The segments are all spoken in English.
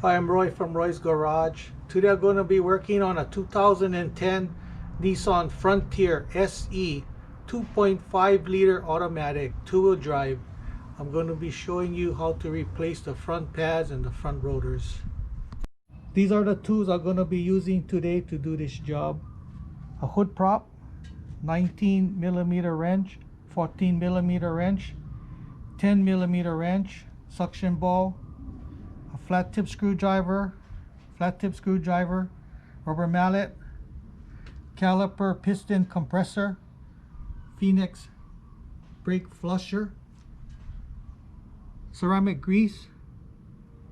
Hi, I'm Roy from Roy's Garage. Today I'm going to be working on a 2010 Nissan Frontier SE 2.5 liter automatic two-wheel drive. I'm going to be showing you how to replace the front pads and the front rotors. These are the tools I'm going to be using today to do this job. A hood prop, 19mm wrench, 14mm wrench, 10mm wrench, suction ball, a flat tip screwdriver, rubber mallet, caliper piston compressor, Phoenix brake flusher, ceramic grease,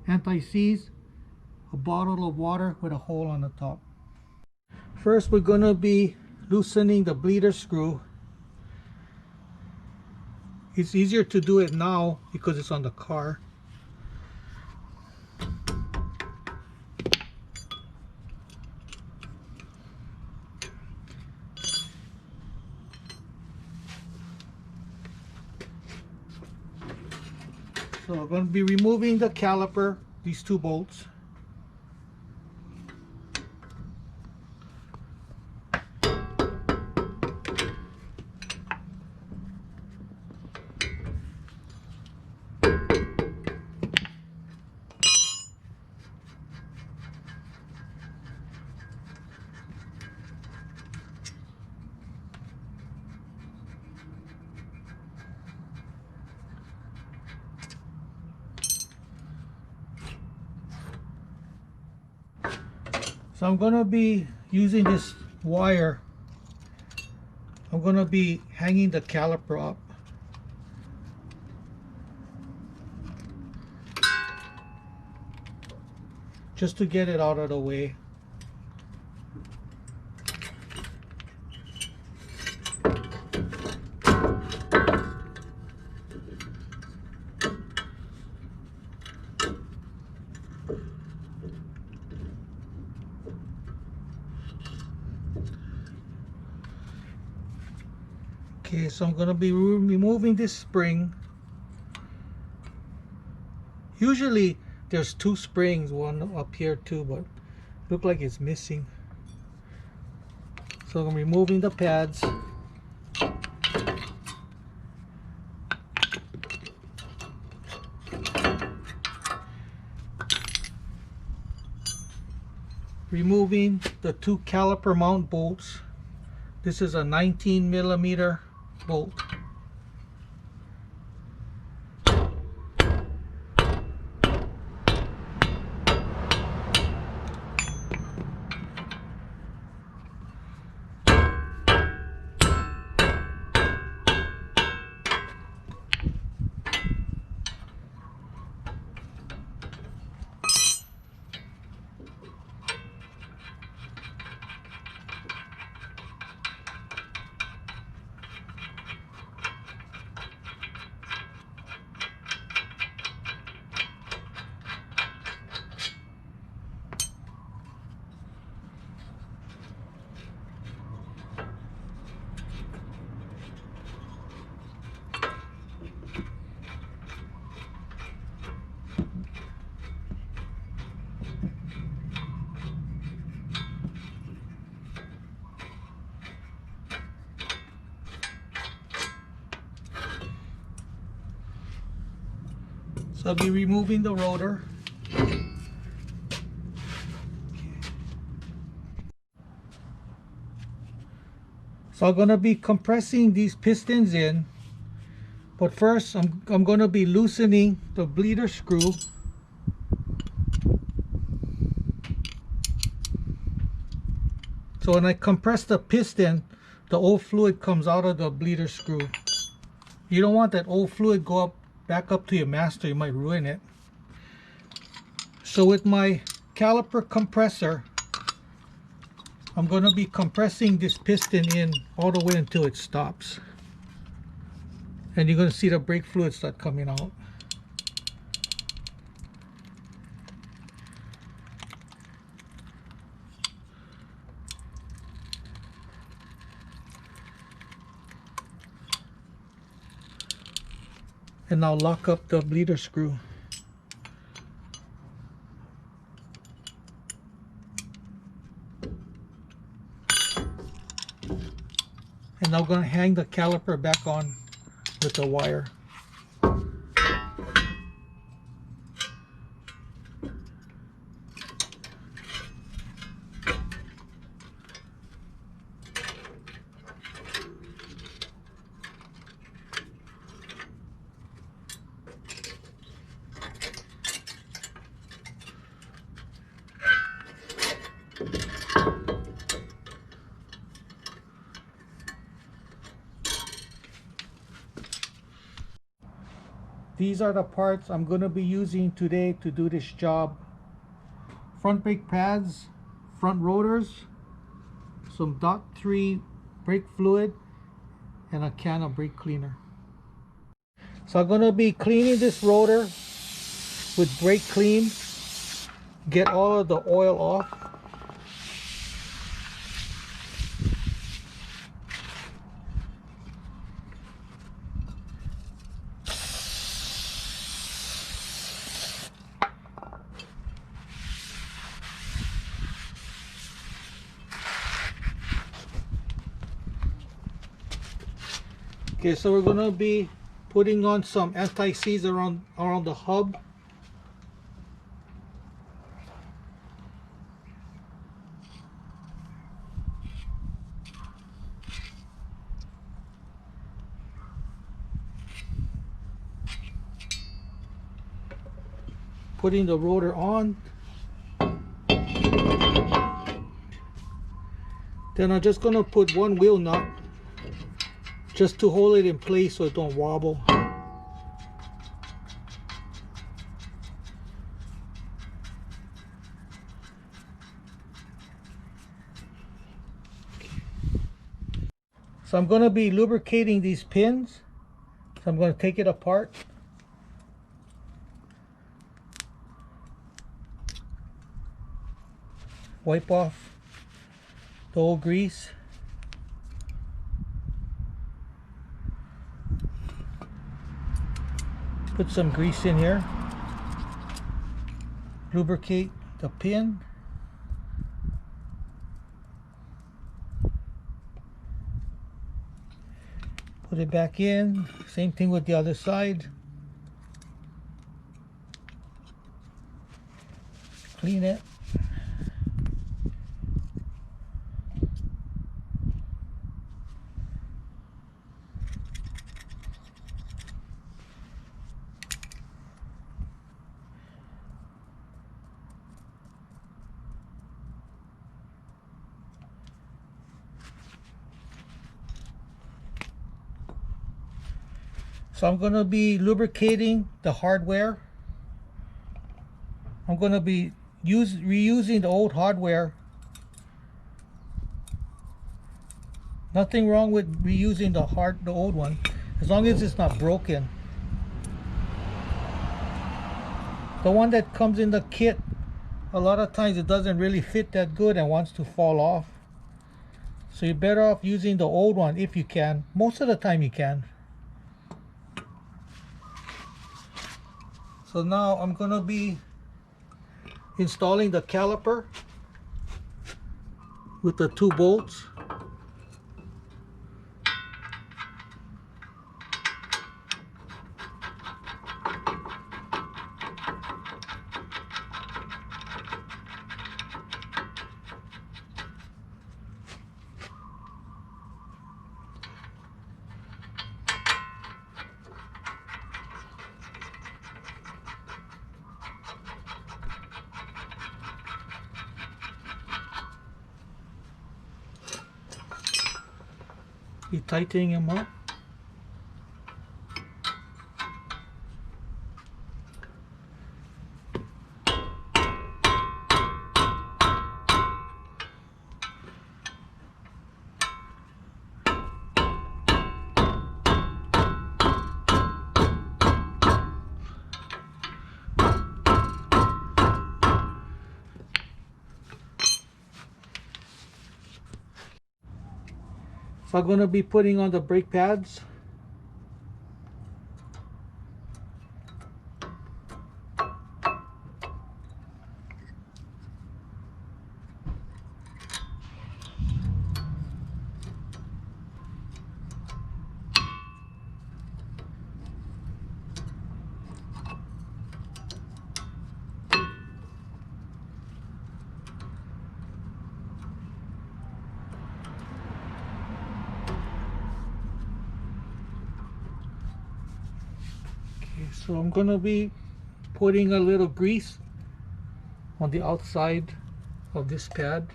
anti-seize, a bottle of water with a hole on the top. First, we're going to be loosening the bleeder screw. It's easier to do it now because it's on the car. So I'm going to be removing the caliper, these two bolts. So I'm going to be using this wire. I'm going to be hanging the caliper up. Just to get it out of the way. Okay, so I'm going to be removing this spring. Usually there's two springs, one up here too, but look like it's missing. So I'm removing the pads. Removing the two caliper mount bolts. This is a 19mm bolt. So I'll be removing the rotor. So I'm going to be compressing these pistons in, but first I'm going to be loosening the bleeder screw. So when I compress the piston, the old fluid comes out of the bleeder screw. You don't want that old fluid back up to your master, you might ruin it. So with my caliper compressor, I'm going to be compressing this piston in all the way until it stops. And you're going to see the brake fluid start coming out. And now lock up the bleeder screw. And I'm going to hang the caliper back on with the wire. These are the parts I'm going to be using today to do this job. Front brake pads, front rotors, some .3 brake fluid, and a can of brake cleaner. So I'm going to be cleaning this rotor with brake clean, get all of the oil off. Okay, so we're going to be putting on some anti-seize around the hub. Putting the rotor on. Then I'm just going to put one wheel nut just to hold it in place so it don't wobble. So I'm going to be lubricating these pins. So I'm going to take it apart. Wipe off the old grease. Put some grease in here. Lubricate the pin. Put it back in. Same thing with the other side. Clean it. So I'm going to be lubricating the hardware. I'm going to be reusing the old hardware. Nothing wrong with reusing the old one, as long as it's not broken. The one that comes in the kit, a lot of times it doesn't really fit that good and wants to fall off. So you're better off using the old one if you can. Most of the time you can. So now I'm going to be installing the caliper with the 2 bolts. Be tightening them up. So I'm going to be putting on the brake pads. So I'm gonna be putting a little grease on the outside of this pad.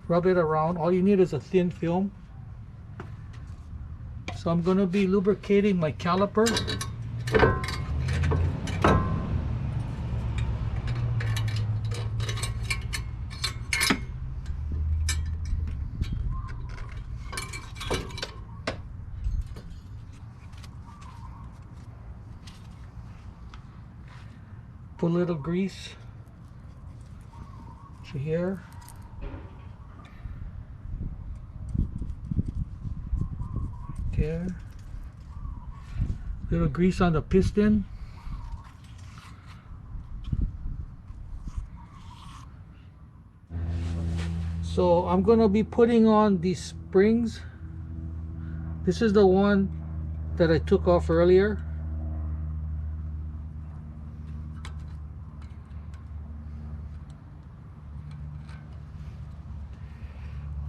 Rub it around. All you need is a thin film. So I'm gonna be lubricating my caliper. Put a little grease to here. Okay. Little grease on the piston. So I'm gonna be putting on these springs. This is the one that I took off earlier.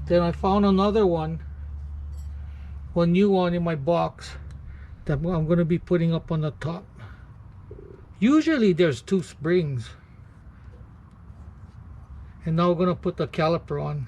Then I found another one new one in my box that I'm going to be putting up on the top. Usually there's 2 springs. And now we're going to put the caliper on.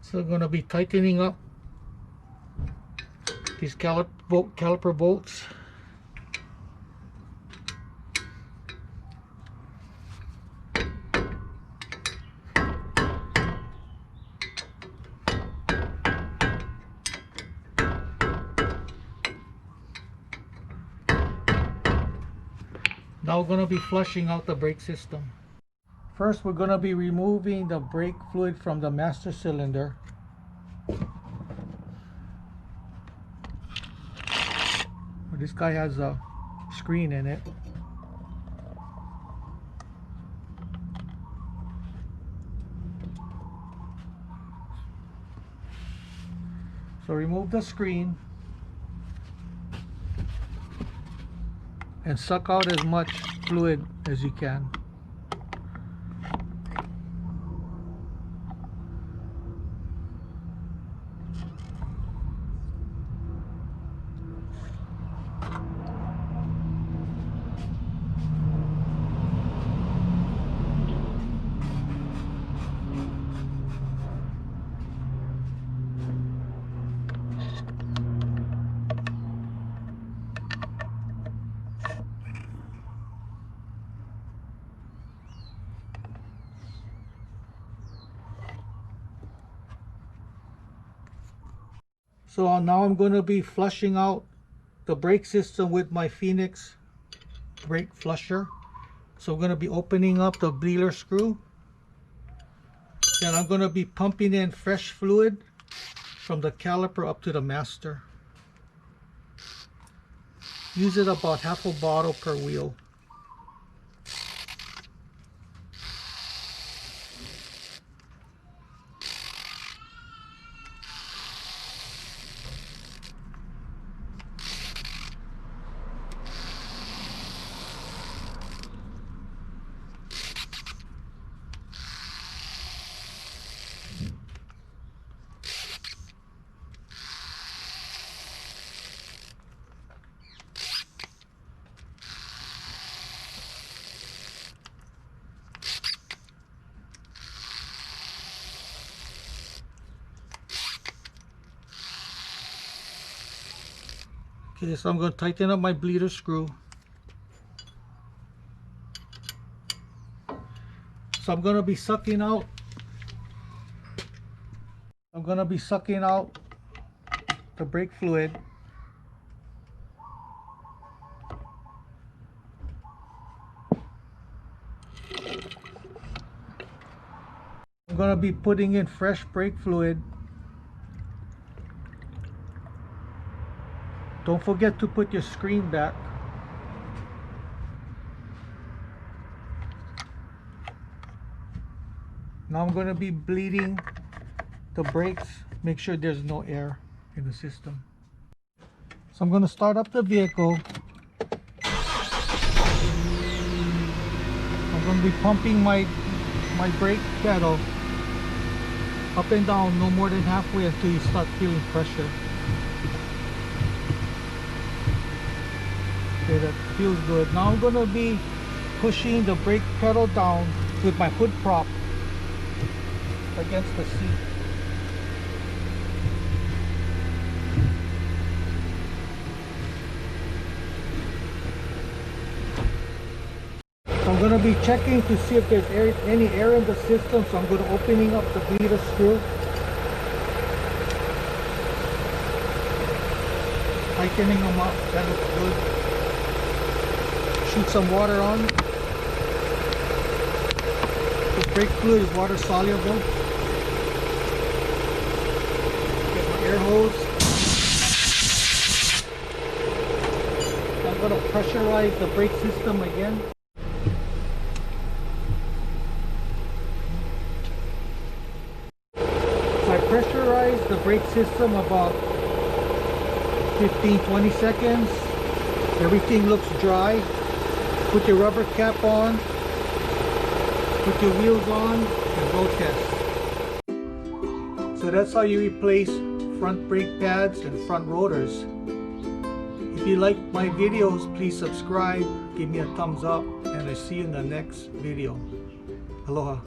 So I'm going to be tightening up these caliper bolts. Now we're going to be flushing out the brake system. First, we're going to be removing the brake fluid from the master cylinder. This guy has a screen in it. So remove the screen and suck out as much fluid as you can. So now I'm going to be flushing out the brake system with my Phoenix brake flusher. So I'm going to be opening up the bleeder screw. Then I'm going to be pumping in fresh fluid from the caliper up to the master. Use it about half a bottle per wheel. Okay, so I'm going to tighten up my bleeder screw. So I'm going to be sucking out the brake fluid. I'm gonna be putting in fresh brake fluid. Don't forget to put your screen back. Now I'm gonna be bleeding the brakes. Make sure there's no air in the system. So I'm gonna start up the vehicle. I'm gonna be pumping my brake pedal up and down no more than halfway until you start feeling pressure. Okay, that feels good. Now I'm gonna be pushing the brake pedal down with my hood prop against the seat. So I'm going to be checking to see if there's any air in the system, so I'm going to opening up the bleeder screw, tightening them up. That looks good. Shoot some water on. The brake fluid is water soluble. Get my air hose. I'm going to pressurize the brake system again. So I pressurize the brake system about 15-20 seconds. Everything looks dry. Put your rubber cap on. Put your wheels on and go test. So that's how you replace front brake pads and front rotors. If you like my videos, please subscribe, give me a thumbs up, and I'll see you in the next video. Aloha.